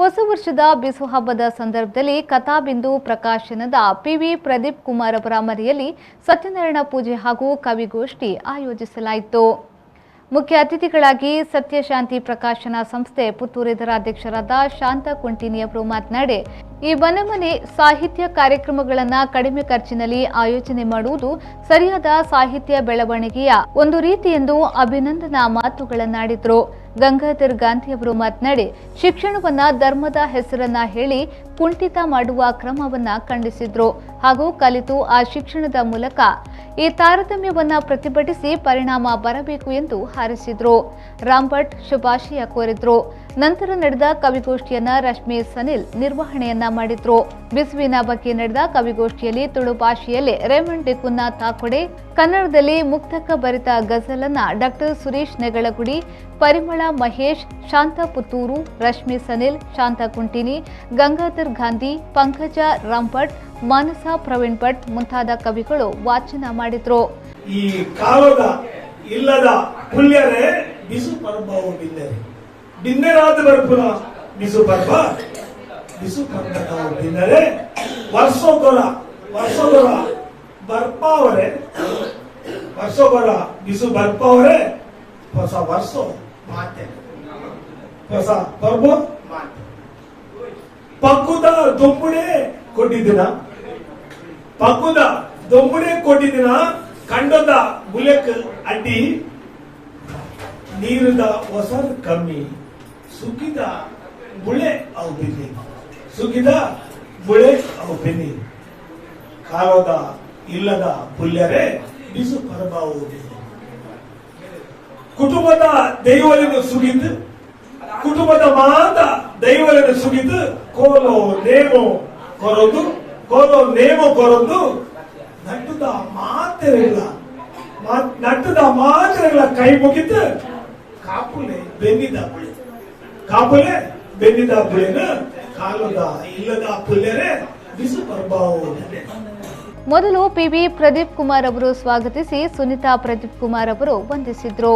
ಹೊಸ ವರ್ಷದ ಬಿಸು ಹಬ್ಬದ ಸಂದರ್ಭದಲ್ಲಿ ಕಥಾಬಿಂದು ಪ್ರಕಾಶನದ ಪಿವಿ ಪ್ರದೀಪ್ ಕುಮಾರ್ ಅವರ ಮನೆಯಲ್ಲಿ ಸತ್ಯನಾರಾಯಣ ಪೂಜೆ ಹಾಗೂ ಕವಿಗೋಷ್ಠಿ ಆಯೋಜಿಸಲಾಯಿತು. ಮುಖ್ಯ ಅತಿಥಿಗಳಾಗಿ ಸತ್ಯಶಾಂತಿ ಪ್ರಕಾಶನ ಸಂಸ್ಥೆ ಪುತ್ತೂರು ಇದರ ಅಧ್ಯಕ್ಷರಾದ ಶಾಂತ ಕುಂಟಿನಿ ಅವರು ಮಾತನಾಡಿ, ಈ ಮನೆ ಸಾಹಿತ್ಯ ಕಾರ್ಯಕ್ರಮಗಳನ್ನು ಕಡಿಮೆ ಖರ್ಚಿನಲ್ಲಿ ಆಯೋಜನೆ ಮಾಡುವುದು ಸರಿಯಾದ ಸಾಹಿತ್ಯ ಬೆಳವಣಿಗೆಯ ಒಂದು ರೀತಿ ಎಂದು ಅಭಿನಂದನಾ ಮಾತುಗಳನ್ನಾಡಿದರು. ಗಂಗಾಧರ್ ಗಾಂಧಿ ಅವರು ಮಾತನಾಡಿ, ಶಿಕ್ಷಣವನ್ನ ಧರ್ಮದ ಹೆಸರನ್ನ ಹೇಳಿ ಕುಂಠಿತ ಮಾಡುವ ಕ್ರಮವನ್ನ ಖಂಡಿಸಿದ್ರು ಹಾಗೂ ಕಲಿತು ಆ ಶಿಕ್ಷಣದ ಮೂಲಕ ಈ ತಾರತಮ್ಯವನ್ನ ಪ್ರತಿಭಟಿಸಿ ಪರಿಣಾಮ ಬರಬೇಕು ಎಂದು ಹಾರೈಸಿದ್ರು. ರಾಮ್ಭಟ್ ಶುಭಾಶಯ ಕೋರಿದ್ರು. ನಂತರ ನಡೆದ ಕವಿಗೋಷ್ಠಿಯನ್ನ ರಶ್ಮಿ ಸನಿಲ್ ನಿರ್ವಹಣೆಯನ್ನ ಮಾಡಿದ್ರು. ಬಿಸುವಿನ ಬಗ್ಗೆ ನಡೆದ ಕವಿಗೋಷ್ಠಿಯಲ್ಲಿ ತುಳು ಭಾಷೆಯಲ್ಲಿ ರೇಮಂಡ್ ಡಿಕುನ್ನ ತಾಕೊಡೆ, ಕನ್ನಡದಲ್ಲಿ ಮುಕ್ತಕ ಬರಿತ ಗಜಲನ್ನ ಡಾಕ್ಟರ್ ಸುರೇಶ್ ನೆಗಳಗುಡಿ, ಪರಿಮಳ ಮಹೇಶ್, ಶಾಂತ ಪುತ್ತೂರು, ರಶ್ಮಿ ಸನಿಲ್, ಶಾಂತ ಕುಂಟಿನಿ, ಗಂಗಾಧರ್ ಗಾಂಧಿ, ಪಂಕಜ ರಾಮ್ಭಟ್, ಮಾನಸ ಪ್ರವೀಣ್ ಭಟ್ ಮುಂತಾದ ಕವಿಗಳು ವಾಚನ ಮಾಡಿದ್ರು. ಈ ಕಾಲದ ಇಲ್ಲದ ಪುಲ್ಯರೇ ಬಿಸು ಪರ್ಬವು ಬಿನ್ನರಾದ ಬರ್ಪುರ ಬಿಸು ಪರ್ಬ ಬಿನ್ನರೆ ವರ್ಷಗೊರ ಬರ್ಪಾವರೆ ಬಿಸು ಬರ್ಪಾವರೆ ಹೊಸ ವರ್ಷ ಮಾತೆ ಹೊಸ ಪರ್ಬ ಮಾತೆ ಪಕ್ಕುದ ದೊಂಬುಡೆ ಕೊಟ್ಟಿದ್ದೀನ ಕಂಡದ ಬುಲೆಕ್ ಅಡ್ಡಿ ನೀರದ ಹೊಸದ್ ಕಮ್ಮಿ ಸುಗಿದ ಬುಳೆ ಅವು ಬಿನ್ನಿ ಕಾಲದ ಇಲ್ಲದ ಪುಲ್ಯರೇ ಬಿಸು ಪರಬಾವು ಕುಟುಂಬದ ದೈವವನ್ನು ಸುಗಿದು ಕುಟುಂಬದ ಮಾತ ದೈವವನ್ನು ಸುಗಿದು ಕೋಲೋ ನೇಮೋ ಕೊರೊಂದು ನಟ್ಟದ ಮಾತ್ರೆಗಳ ಕೈ ಮುಗಿದು ಕಾಪುಲೆ ಬೆನ್ನಿದ ಬುಳೆನ ಕಾಲದ ಇಲ್ಲದ ಪುಲ್ಯರೇ ಬಿಸು ಪರ್ಬಾವು. ಮೊದಲು ಪಿವಿ ಪ್ರದೀಪ್ ಕುಮಾರ್ ಅವರು ಸ್ವಾಗತಿಸಿ ಸುನಿತಾ ಪ್ರದೀಪ್ ಕುಮಾರ್ ಅವರು ವಂದಿಸಿದ್ರು.